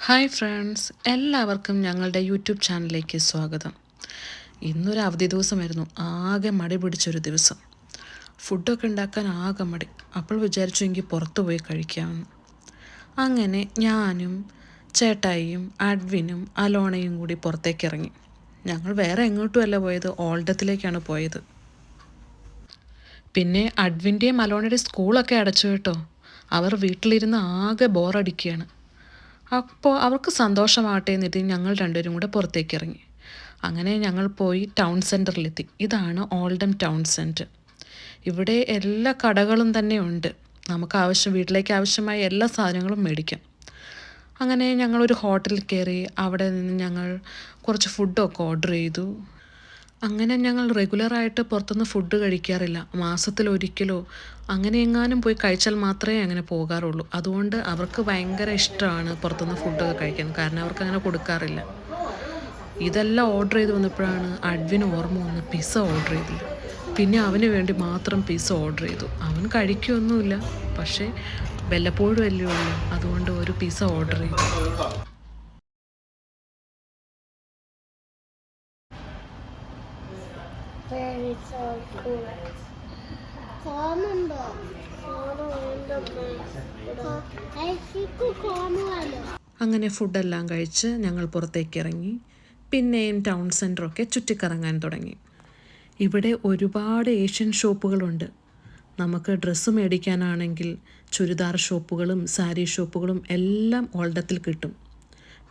Hi friends, എല്ലാവർക്കും ഞങ്ങളുടെ YouTube ചാനലിലേക്ക് സ്വാഗതം. ഇന്നൊരു അവധി ദിവസമായിരുന്നു. ആകെ മടി പിടിച്ചൊരു ദിവസം. ഫുഡൊക്കെ ഉണ്ടാക്കാൻ ആകെ മടി. അപ്പോൾ വിചാരിച്ചു എങ്കിൽ പുറത്തു പോയി കഴിക്കാമെന്ന്. അങ്ങനെ ഞാനും ചേട്ടായിയും അഡ്വിനും അലോണയും കൂടി പുറത്തേക്ക് ഇറങ്ങി. ഞങ്ങൾ വേറെ എങ്ങോട്ടുമല്ല പോയത്, ഓൾഡത്തിലേക്കാണ് പോയത്. പിന്നെ അഡ്വിൻ്റെയും അലോണയുടെയും സ്കൂളൊക്കെ അടച്ചു കേട്ടോ. അവർ വീട്ടിലിരുന്ന് ആകെ ബോറടിക്കുകയാണ്. അപ്പോൾ അവർക്ക് സന്തോഷമാകട്ടെ എന്നിട്ട് ഞങ്ങൾ രണ്ടുപേരും കൂടെ പുറത്തേക്ക് ഇറങ്ങി. അങ്ങനെ ഞങ്ങൾ പോയി ടൗൺ സെൻറ്ററിലെത്തി. ഇതാണ് ഓൾഡം ടൗൺ സെൻറ്റർ. ഇവിടെ എല്ലാ കടകളും തന്നെ ഉണ്ട്. നമുക്ക് വീട്ടിലേക്ക് ആവശ്യമായ എല്ലാ സാധനങ്ങളും മേടിക്കാം. അങ്ങനെ ഞങ്ങളൊരു ഹോട്ടലിൽ കയറി. അവിടെ നിന്ന് ഞങ്ങൾ കുറച്ച് ഫുഡൊക്കെ ഓർഡർ ചെയ്തു. അങ്ങനെ ഞങ്ങൾ റെഗുലറായിട്ട് പുറത്തുനിന്ന് ഫുഡ് കഴിക്കാറില്ല. മാസത്തിലൊരിക്കലോ അങ്ങനെ എങ്ങാനും പോയി കഴിച്ചാൽ മാത്രമേ അങ്ങനെ പോകാറുള്ളൂ. അതുകൊണ്ട് അവർക്ക് ഭയങ്കര ഇഷ്ടമാണ് പുറത്തുനിന്ന് ഫുഡൊക്കെ കഴിക്കാൻ. കാരണം അവർക്ക് അങ്ങനെ കൊടുക്കാറില്ല. ഇതെല്ലാം ഓർഡർ ചെയ്ത് വന്നപ്പോഴാണ് അഡ്വിന് ഓർമ്മ വന്ന് പിസ്സ ഓർഡർ ചെയ്തത്. പിന്നെ അവന് വേണ്ടി മാത്രം പിസ്സ ഓർഡർ ചെയ്തു. അവൻ കഴിക്കുകയൊന്നുമില്ല, പക്ഷേ വല്ലപ്പോഴും അല്ലേ ഉള്ളൂ. അതുകൊണ്ട് ഒരു പിസ്സ ഓർഡർ ചെയ്തു. അങ്ങനെ ഫുഡെല്ലാം കഴിച്ച് ഞങ്ങൾ പുറത്തേക്ക് ഇറങ്ങി. പിന്നെയും ടൗൺ സെൻറ്ററൊക്കെ ചുറ്റിക്കറങ്ങാൻ തുടങ്ങി. ഇവിടെ ഒരുപാട് ഏഷ്യൻ ഷോപ്പുകളുണ്ട്. നമുക്ക് ഡ്രസ്സ് മേടിക്കാനാണെങ്കിൽ ചുരിദാർ ഷോപ്പുകളും സാരി ഷോപ്പുകളും എല്ലാം ഓൾഡത്തിൽ കിട്ടും.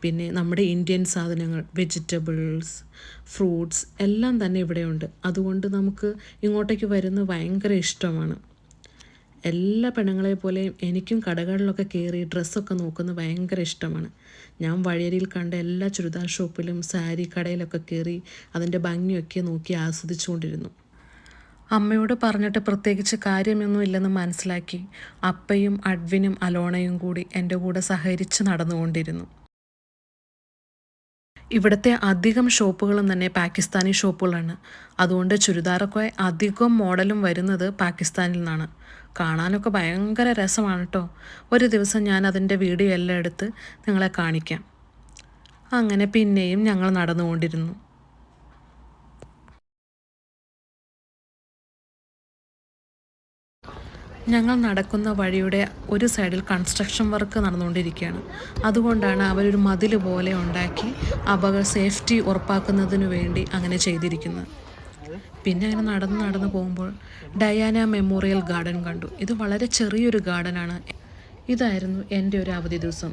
പിന്നെ നമ്മുടെ ഇന്ത്യൻ സാധനങ്ങൾ, വെജിറ്റബിൾസ്, ഫ്രൂട്ട്സ് എല്ലാം തന്നെ ഇവിടെയുണ്ട്. അതുകൊണ്ട് നമുക്ക് ഇങ്ങോട്ടേക്ക് വരുന്നത് ഭയങ്കര ഇഷ്ടമാണ്. എല്ലാ പെണ്ണുങ്ങളെ പോലെയും എനിക്കും കടകളിലൊക്കെ കയറി ഡ്രസ്സൊക്കെ നോക്കുന്നത് ഭയങ്കര ഇഷ്ടമാണ്. ഞാൻ വഴിയരിയിൽ കണ്ട എല്ലാ ചുരിദാർ ഷോപ്പിലും സാരി കടയിലൊക്കെ കയറി അതിൻ്റെ ഭംഗിയൊക്കെ നോക്കി ആസ്വദിച്ചുകൊണ്ടിരുന്നു. അമ്മയോട് പറഞ്ഞിട്ട് പ്രത്യേകിച്ച് കാര്യമൊന്നും ഇല്ലെന്ന് മനസ്സിലാക്കി അപ്പയും അഡ്വിനും അലോണയും കൂടി എൻ്റെ കൂടെ സഹകരിച്ച് നടന്നുകൊണ്ടിരുന്നു. ഇവിടുത്തെ അധികം ഷോപ്പുകളും തന്നെ പാകിസ്ഥാനി ഷോപ്പുകളാണ്. അതുകൊണ്ട് ചുരിദാറൊക്കെ അധികം മോഡലും വരുന്നത് പാകിസ്ഥാനിൽ നിന്നാണ്. കാണാനൊക്കെ ഭയങ്കര രസമാണ് കേട്ടോ. ഒരു ദിവസം ഞാൻ അതിൻ്റെ വീഡിയോ എല്ലാം എടുത്ത് നിങ്ങളെ കാണിക്കാം. അങ്ങനെ പിന്നെയും ഞങ്ങൾ നടന്നുകൊണ്ടിരുന്നു. ഞങ്ങൾ നടക്കുന്ന വഴിയുടെ ഒരു സൈഡിൽ കൺസ്ട്രക്ഷൻ വർക്ക് നടന്നുകൊണ്ടിരിക്കുകയാണ്. അതുകൊണ്ടാണ് അവരൊരു മതിൽ പോലെ ഉണ്ടാക്കി സേഫ്റ്റി ഉറപ്പാക്കുന്നതിന് വേണ്ടി അങ്ങനെ ചെയ്തിരിക്കുന്നത്. പിന്നെ അങ്ങനെ നടന്ന് പോകുമ്പോൾ ഡയാന മെമ്മോറിയൽ ഗാർഡൻ കണ്ടു. ഇത് വളരെ ചെറിയൊരു ഗാർഡനാണ്. ഇതായിരുന്നു എൻ്റെ ഒരു അവധി ദിവസം.